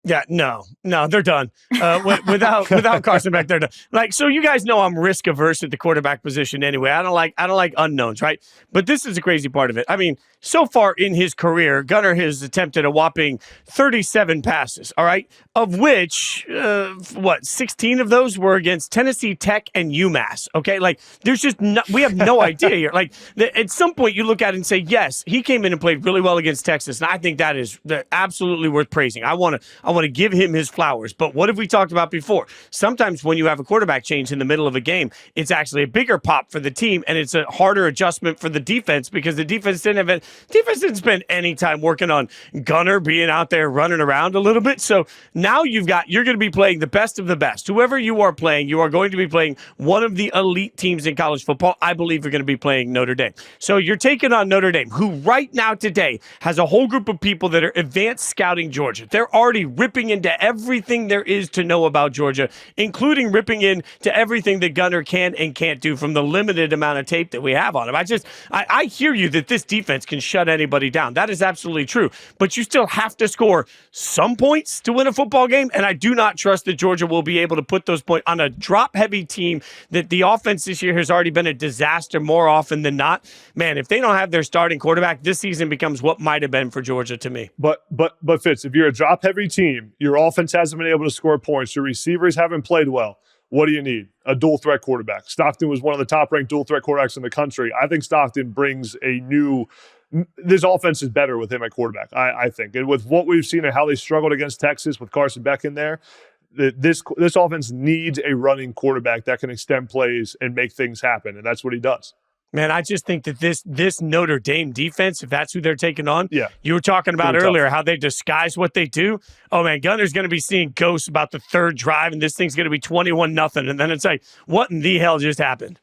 Yeah, no, they're done. Without Carson Beck, they're done. Like, so you guys know I'm risk averse at the quarterback position anyway. I don't like unknowns, right? But this is the crazy part of it. I mean, so far in his career, Gunnar has attempted a whopping 37 passes, all right? Of which, 16 of those were against Tennessee Tech and UMass, okay? Like, there's just we have no idea here. Like, at some point you look at it and say, yes, he came in and played really well against Texas, and I think that is absolutely worth praising. I want want to give him his flowers. But what have we talked about before? Sometimes when you have a quarterback change in the middle of a game, it's actually a bigger pop for the team, and it's a harder adjustment for the defense because the defense didn't spend any time working on Gunner being out there running around a little bit. So now you're going to be playing the best of the best. Whoever you are playing, you are going to be playing one of the elite teams in college football. I believe you're going to be playing Notre Dame. So you're taking on Notre Dame, who right now today has a whole group of people that are advanced scouting Georgia. They're already ripping into everything there is to know about Georgia, including ripping into everything that Gunner can and can't do from the limited amount of tape that we have on him. I hear you that this defense can shut anybody down. That is absolutely true. But you still have to score some points to win a football game, and I do not trust that Georgia will be able to put those points on a drop-heavy team that the offense this year has already been a disaster more often than not. Man, if they don't have their starting quarterback, this season becomes what might have been for Georgia to me. But Fitz, if you're a drop-heavy team, your offense hasn't been able to score points, your receivers haven't played well, what do you need? A dual-threat quarterback. Stockton was one of the top-ranked dual-threat quarterbacks in the country. I think Stockton brings this offense is better with him at quarterback, I think. And with what we've seen and how they struggled against Texas with Carson Beck in there, this offense needs a running quarterback that can extend plays and make things happen, and that's what he does. Man, I just think that this Notre Dame defense, if that's who they're taking on, you were talking about pretty earlier tough. how they disguise what they do. Oh, man, Gunner's going to be seeing ghosts about the third drive, and this thing's going to be 21-0. And then it's like, what in the hell just happened?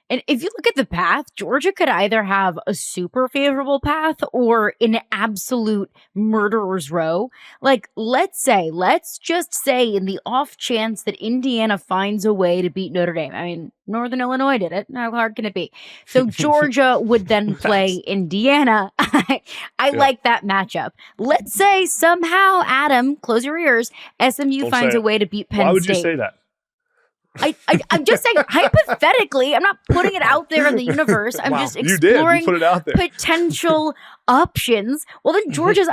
And if you look at the path, Georgia could either have a super favorable path or an absolute murderer's row. Like, let's just say in the off chance that Indiana finds a way to beat Notre Dame. I mean, Northern Illinois did it. How hard can it be? So Georgia would then play Indiana. I like that matchup. Let's say somehow, Adam, close your ears, SMU finds a way to beat Penn State. Why would you say that? I'm just saying, hypothetically, I'm not putting it out there in the universe. I'm just You did. exploring You put it out there. potential options. Well, then Georgia's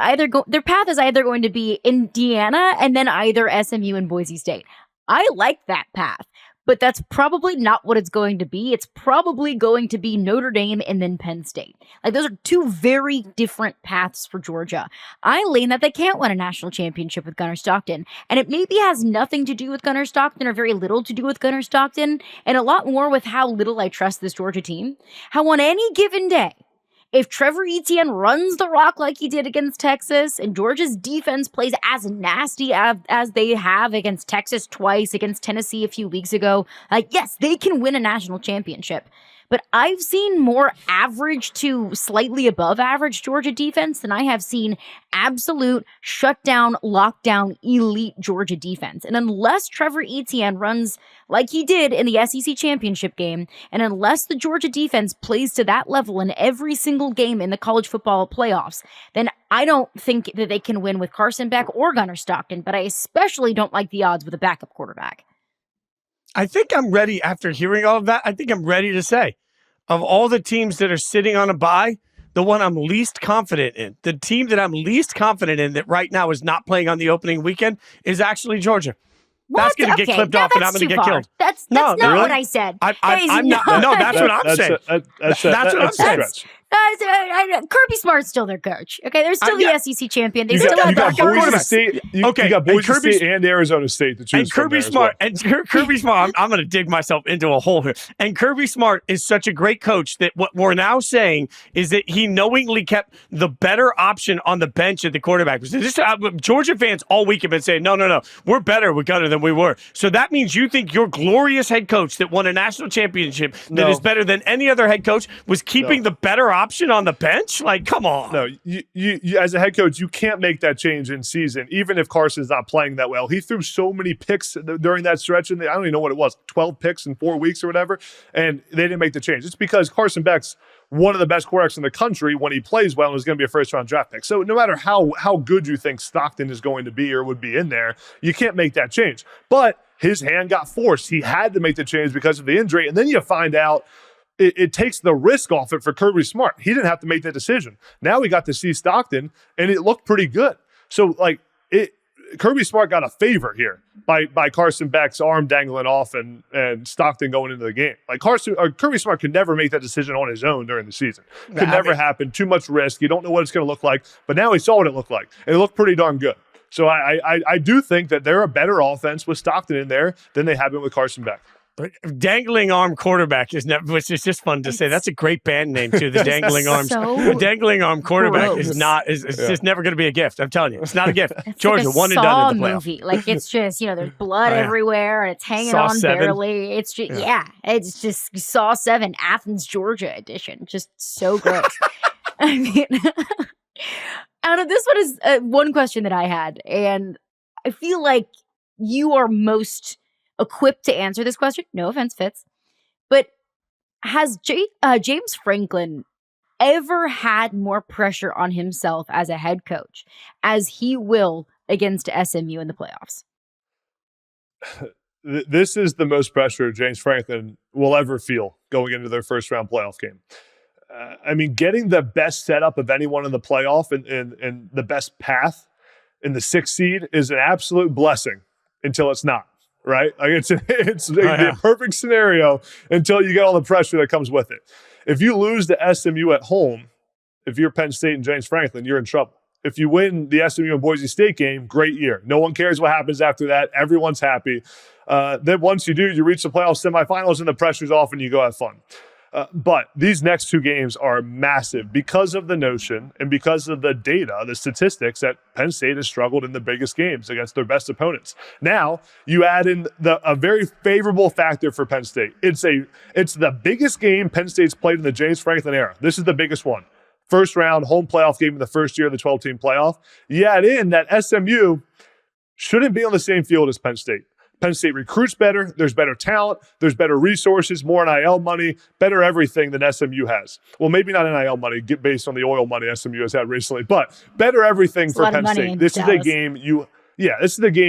their path is either going to be Indiana and then either SMU and Boise State. I like that path, but that's probably not what it's going to be. It's probably going to be Notre Dame and then Penn State. Like, those are two very different paths for Georgia. I lean that they can't win a national championship with Gunner Stockton, and it maybe has nothing to do with Gunner Stockton or very little to do with Gunner Stockton, and a lot more with how little I trust this Georgia team. How on any given day, if Trevor Etienne runs the rock like he did against Texas and Georgia's defense plays as nasty as they have against Texas twice, against Tennessee a few weeks ago, like, yes, they can win a national championship. But I've seen more average to slightly above average Georgia defense than I have seen absolute shutdown, lockdown, elite Georgia defense. And unless Trevor Etienne runs like he did in the SEC championship game, and unless the Georgia defense plays to that level in every single game in the college football playoffs, then I don't think that they can win with Carson Beck or Gunner Stockton, but I especially don't like the odds with a backup quarterback. I think I'm ready, after hearing all of that, I think I'm ready to say, of all the teams that are sitting on a bye, the one I'm least confident in, the team that I'm least confident in that right now is not playing on the opening weekend is actually Georgia. What? That's going to get clipped off and I'm going to get killed. That's not what I said. I'm not. No, that's what I'm saying. That's what I'm saying. Kirby Smart's still their coach. Okay, they're still the SEC champion. They still have got their Boise quarterback. State. You got Boise State and Arizona State to choose and Kirby from Smart. well. And Kirby Smart. I'm going to dig myself into a hole here. And Kirby Smart is such a great coach that what we're now saying is that he knowingly kept the better option on the bench at the quarterback position. Georgia fans all week have been saying, no, we're better with Gunner than we were. So that means you think your glorious head coach that won a national championship that is better than any other head coach was keeping the better option on the bench? Like, come on. No, you as a head coach, you can't make that change in season, even if Carson's not playing that well. He threw so many picks during that stretch, and I don't even know what it was, 12 picks in 4 weeks or whatever, and they didn't make the change. It's because Carson Beck's one of the best quarterbacks in the country when he plays well and is going to be a first-round draft pick. So no matter how good you think Stockton is going to be or would be in there, you can't make that change. But his hand got forced. He had to make the change because of the injury, and then you find out it takes the risk off it for Kirby Smart. He didn't have to make that decision. Now we got to see Stockton, and it looked pretty good. So, Kirby Smart got a favor here by Carson Beck's arm dangling off and Stockton going into the game. Like Kirby Smart could never make that decision on his own during the season. Could never happen. Too much risk. You don't know what it's going to look like. But now he saw what it looked like, and it looked pretty darn good. So I do think that they're a better offense with Stockton in there than they have been with Carson Beck. But dangling arm quarterback is never, which is just fun to say. That's a great band name too. The dangling arms, the dangling arm quarterback gross. is just never going to be a gift. I'm telling you, it's not a gift. It's Georgia, like a one and Saw done in the playoff. movie. Like it's just, there's blood Oh, yeah. everywhere and it's hanging Saw on 7. barely. It's just, it's just Saw 7 Athens, Georgia edition. Just so gross. I mean, out of this one is one question that I had, and I feel like you are most equipped to answer this question. No offense, Fitz. But has James Franklin ever had more pressure on himself as a head coach as he will against SMU in the playoffs? This is the most pressure James Franklin will ever feel going into their first round playoff game. I mean, getting the best setup of anyone in the playoff and the best path in the 6th seed is an absolute blessing until it's not. Right? Like it's the perfect scenario until you get all the pressure that comes with it. If you lose to SMU at home, if you're Penn State and James Franklin, you're in trouble. If you win the SMU and Boise State game, great year. No one cares what happens after that. Everyone's happy. Then once you do, you reach the playoff semifinals and the pressure's off and you go have fun. But these next 2 games are massive because of the notion and because of the data, the statistics that Penn State has struggled in the biggest games against their best opponents. Now, you add in a very favorable factor for Penn State. It's the biggest game Penn State's played in the James Franklin era. This is the biggest one. First round home playoff game in the first year of the 12-team playoff. You add in that SMU shouldn't be on the same field as Penn State. Penn State recruits better. There's better talent. There's better resources, more NIL money, better everything than SMU has. Well, maybe not NIL money based on the oil money SMU has had recently, but better everything for Penn State. This is the game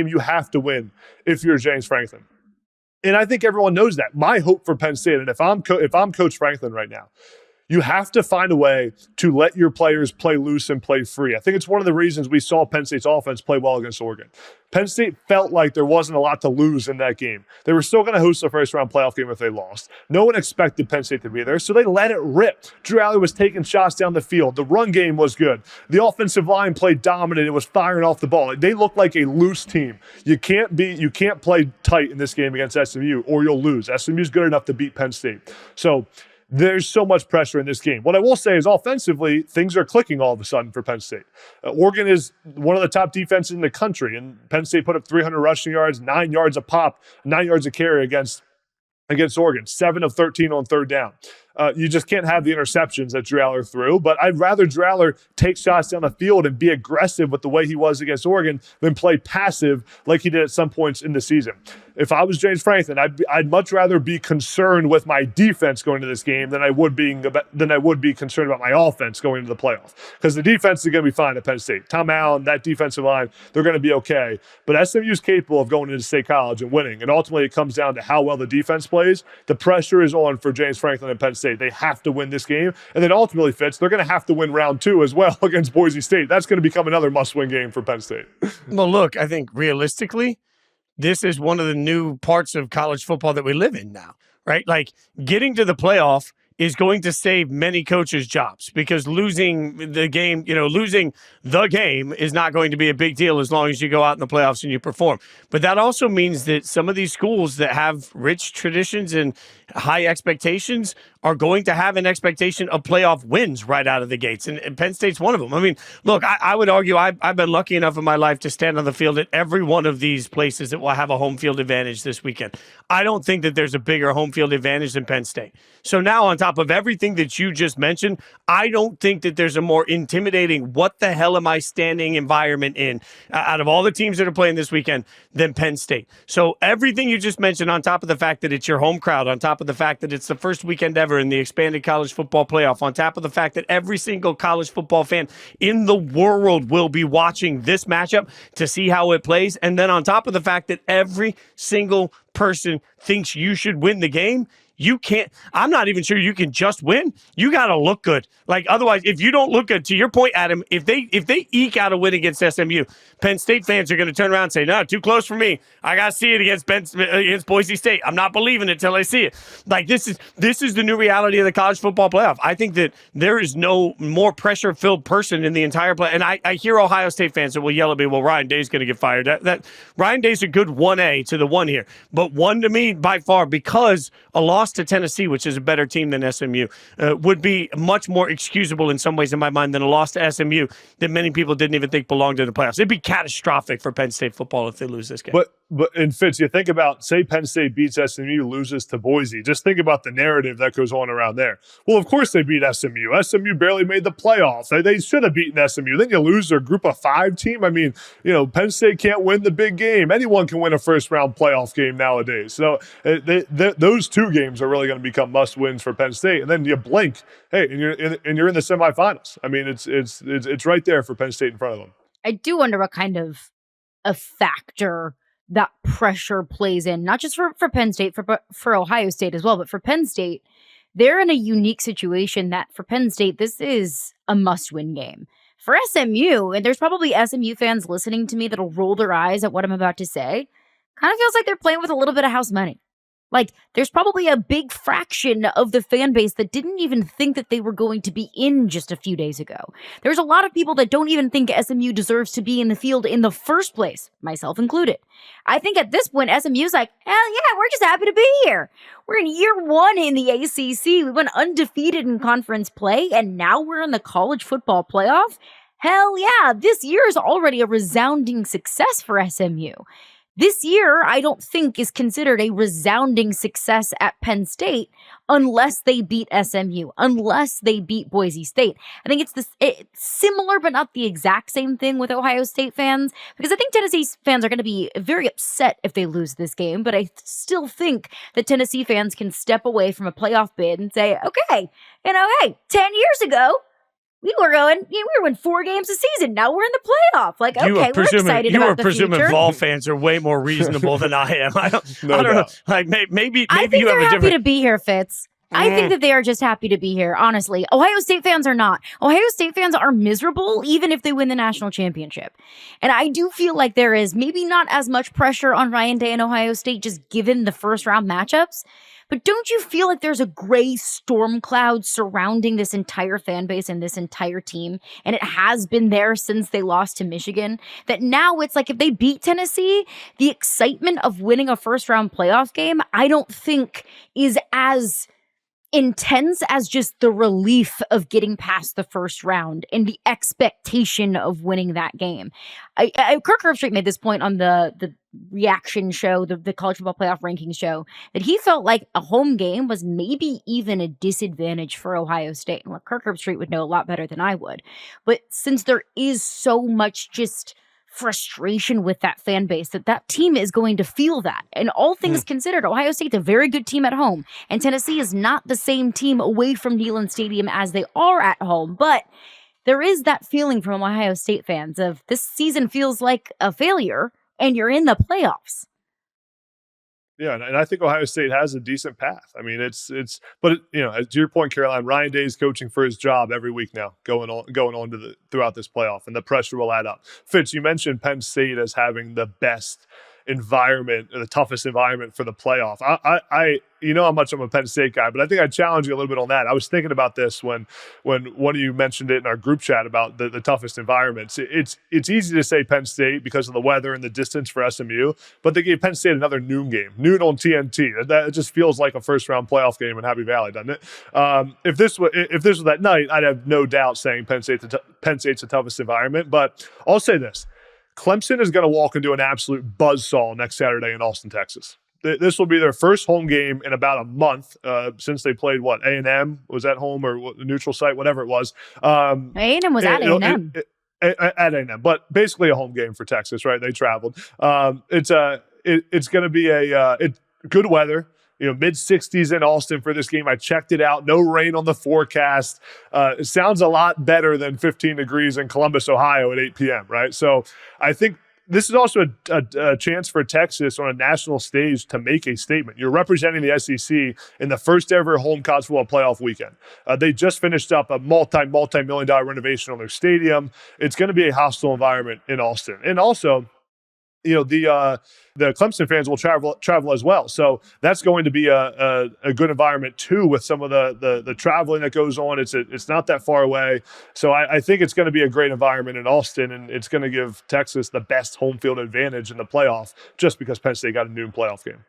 you have to win if you're James Franklin. And I think everyone knows that. My hope for Penn State, and if I'm Coach Franklin right now, you have to find a way to let your players play loose and play free. I think it's one of the reasons we saw Penn State's offense play well against Oregon. Penn State felt like there wasn't a lot to lose in that game. They were still going to host a first-round playoff game if they lost. No one expected Penn State to be there, so they let it rip. Drew Alley was taking shots down the field. The run game was good. The offensive line played dominant. It was firing off the ball. They looked like a loose team. You can't play tight in this game against SMU or you'll lose. SMU's good enough to beat Penn State. So there's so much pressure in this game. What I will say is offensively, things are clicking all of a sudden for Penn State. Oregon is one of the top defenses in the country, and Penn State put up 300 rushing yards, 9 yards a pop, 9 yards a carry against Oregon, 7 of 13 on third down. You just can't have the interceptions that Drew Aller threw, but I'd rather Drew Aller take shots down the field and be aggressive with the way he was against Oregon than play passive like he did at some points in the season. If I was James Franklin, I'd much rather be concerned with my defense going to this game than I would be concerned about my offense going into the playoff. Because the defense is going to be fine at Penn State. Tom Allen, that defensive line, they're going to be okay. But SMU is capable of going into State College and winning. And ultimately, it comes down to how well the defense plays. The pressure is on for James Franklin and Penn State. They have to win this game. And then ultimately, Fitz, they're going to have to win round 2 as well against Boise State. That's going to become another must-win game for Penn State. Well, look, I think realistically, this is one of the new parts of college football that we live in now, right? Like getting to the playoff is going to save many coaches' jobs because losing the game is not going to be a big deal as long as you go out in the playoffs and you perform. But that also means that some of these schools that have rich traditions and high expectations are going to have an expectation of playoff wins right out of the gates. And Penn State's one of them. I mean, look, I would argue I've been lucky enough in my life to stand on the field at every one of these places that will have a home field advantage this weekend. I don't think that there's a bigger home field advantage than Penn State. So now on top of everything that you just mentioned, I don't think that there's a more intimidating what the hell am I standing environment in out of all the teams that are playing this weekend than Penn State. So everything you just mentioned on top of the fact that it's your home crowd, on top of the fact that it's the first weekend ever in the expanded college football playoff, on top of the fact that every single college football fan in the world will be watching this matchup to see how it plays, and then on top of the fact that every single person thinks you should win the game, I'm not even sure you can just win. You got to look good. Like, otherwise, if you don't look good, to your point, Adam, if they eke out a win against SMU, Penn State fans are going to turn around and say, no, too close for me. I got to see it against Boise State. I'm not believing it till I see it. Like, this is the new reality of the college football playoff. I think that there is no more pressure-filled person in the entire play. And I hear Ohio State fans that will yell at me, well, Ryan Day's going to get fired. That Ryan Day's a good 1A to the 1 here. But 1 to me by far, because a loss to Tennessee, which is a better team than SMU, would be much more excusable in some ways in my mind than a loss to SMU that many people didn't even think belonged in the playoffs. It'd be catastrophic for Penn State football if they lose this game. But and Fitz, you think about, say Penn State beats SMU, loses to Boise. Just think about the narrative that goes on around there. Well, of course they beat SMU. SMU barely made the playoffs. They should have beaten SMU. Then you lose their group of 5 team. I mean, Penn State can't win the big game. Anyone can win a first-round playoff game nowadays. So those 2 games are really going to become must-wins for Penn State. And then you blink, hey, and you're in the semifinals. I mean, it's right there for Penn State in front of them. I do wonder what kind of a factor that pressure plays in, not just for Penn State, for Ohio State as well, but for Penn State. They're in a unique situation that for Penn State, this is a must-win game. For SMU, and there's probably SMU fans listening to me that'll roll their eyes at what I'm about to say, kind of feels like they're playing with a little bit of house money. Like, there's probably a big fraction of the fan base that didn't even think that they were going to be in just a few days ago. There's a lot of people that don't even think SMU deserves to be in the field in the first place, myself included. I think at this point, SMU's like, hell yeah, we're just happy to be here. We're in year 1 in the ACC. We went undefeated in conference play, and now we're in the college football playoff. Hell yeah, this year is already a resounding success for SMU. This year, I don't think is considered a resounding success at Penn State unless they beat SMU, unless they beat Boise State. I think it's similar, but not the exact same thing with Ohio State fans, because I think Tennessee fans are going to be very upset if they lose this game, but I still think that Tennessee fans can step away from a playoff bid and say, okay, hey, 10 years ago, we were winning 4 games a season. Now we're in the playoff. Like, okay, we're excited about the future. You were presuming Vol fans are way more reasonable than I am. I don't know. Like, maybe I think you have they're a happy different. to be here, Fitz. I think that they are just happy to be here, honestly. Ohio State fans are not. Ohio State fans are miserable even if they win the national championship. And I do feel like there is maybe not as much pressure on Ryan Day and Ohio State just given the first round matchups. But don't you feel like there's a gray storm cloud surrounding this entire fan base and this entire team? And it has been there since they lost to Michigan. That now it's like if they beat Tennessee, the excitement of winning a first round playoff game, I don't think is as intense as just the relief of getting past the first round and the expectation of winning that game. Kirk Herbstreit made this point on the reaction show, the college football playoff rankings show, that he felt like a home game was maybe even a disadvantage for Ohio State. And Kirk Herbstreit would know a lot better than I would. But since there is so much just frustration with that fan base, that team is going to feel that. And all things considered, Ohio State's a very good team at home, and Tennessee is not the same team away from Dillon Stadium as they are at home. But there is that feeling from Ohio State fans of this season feels like a failure, and you're in the playoffs. Yeah, and I think Ohio State has a decent path. I mean, but to your point, Caroline, Ryan Day is coaching for his job every week now, going on throughout this playoff, and the pressure will add up. Fitz, you mentioned Penn State as having the best environment, the toughest environment for the playoff. I how much I'm a Penn State guy, but I think I'd challenge you a little bit on that. I was thinking about this when one of you mentioned it in our group chat about the toughest environments. It's easy to say Penn State because of the weather and the distance for SMU, but they gave Penn State another noon game, noon on TNT. That just feels like a first round playoff game in Happy Valley, doesn't it? If this was that night, I'd have no doubt saying Penn State's the toughest environment. But I'll say this. Clemson is going to walk into an absolute buzzsaw next Saturday in Austin, Texas. This will be their first home game in about a month since they played, A&M was at home or neutral site, whatever it was. A&M was at A&M. At A&M, but basically a home game for Texas, right? They traveled. It's going to be a good weather. Mid-60s in Austin for this game. I checked it out. No rain on the forecast. It sounds a lot better than 15 degrees in Columbus, Ohio at 8 p.m., right? So I think this is also a chance for Texas on a national stage to make a statement. You're representing the SEC in the first ever home college football playoff weekend. They just finished up a multi-million-dollar renovation on their stadium. It's going to be a hostile environment in Austin. And also, the Clemson fans will travel as well. So that's going to be a good environment too, with some of the traveling that goes on. It's not that far away. So I think it's going to be a great environment in Austin, and it's going to give Texas the best home field advantage in the playoff, just because Penn State got a noon playoff game.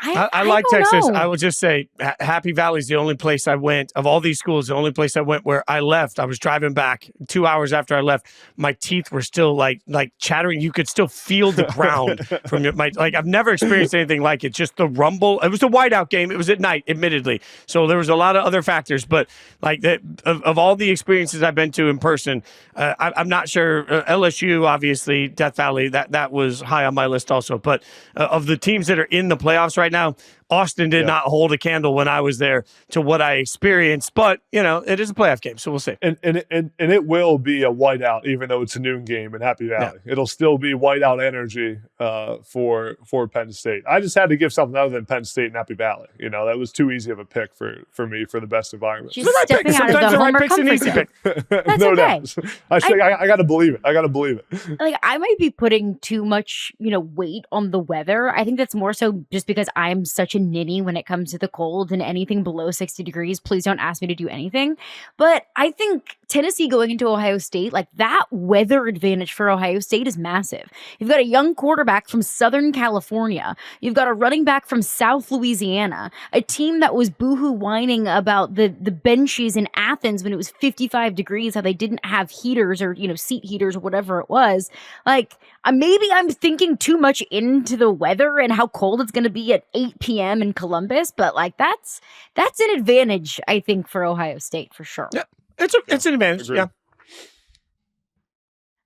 I like don't Texas. know. I will just say Happy Valley is the only place I went, of all these schools, the only place I went where I left. I was driving back 2 hours after I left. My teeth were still like chattering. You could still feel the ground from I've never experienced anything like it. Just the rumble. It was a whiteout game. It was at night, admittedly. So there was a lot of other factors, but of all the experiences I've been to in person, I'm not sure. LSU, obviously, Death Valley, that was high on my list also. But of the teams that are in the playoffs right now, Austin did not hold a candle when I was there to what I experienced, but it is a playoff game, so we'll see. And it will be a whiteout, even though it's a noon game in Happy Valley. Yeah. It'll still be whiteout energy for Penn State. I just had to give something other than Penn State and Happy Valley. That was too easy of a pick for me for the best environment. Just stepping out of the Homer comfort zone. That's no okay. doubt. I got to believe it. I got to believe it. I might be putting too much, weight on the weather. I think that's more so just because I'm such a ninny when it comes to the cold, and anything below 60 degrees, please don't ask me to do anything. But I think Tennessee going into Ohio State, that weather advantage for Ohio State is massive. You've got a young quarterback from Southern California. You've got a running back from South Louisiana, a team that was boohoo whining about the benches in Athens when it was 55 degrees, how they didn't have heaters or, seat heaters or whatever it was. Maybe I'm thinking too much into the weather and how cold it's going to be at 8 p.m. in Columbus, but that's an advantage, I think, for Ohio State for sure. Yeah, it's an advantage. Agreed. Yeah.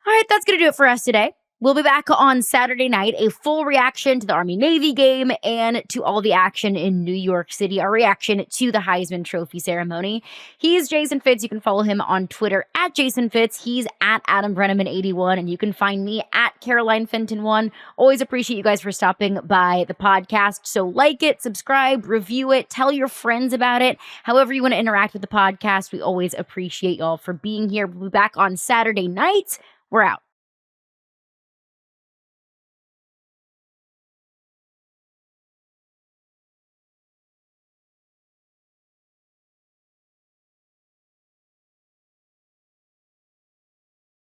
All right, that's going to do it for us today. We'll be back on Saturday night, a full reaction to the Army-Navy game and to all the action in New York City, our reaction to the Heisman Trophy ceremony. He's Jason Fitz. You can follow him on Twitter at Jason Fitz. He's at Adam Breneman 81, and you can find me at Caroline Fenton 1. Always appreciate you guys for stopping by the podcast. So like it, subscribe, review it, tell your friends about it. However you want to interact with the podcast, we always appreciate y'all for being here. We'll be back on Saturday night. We're out.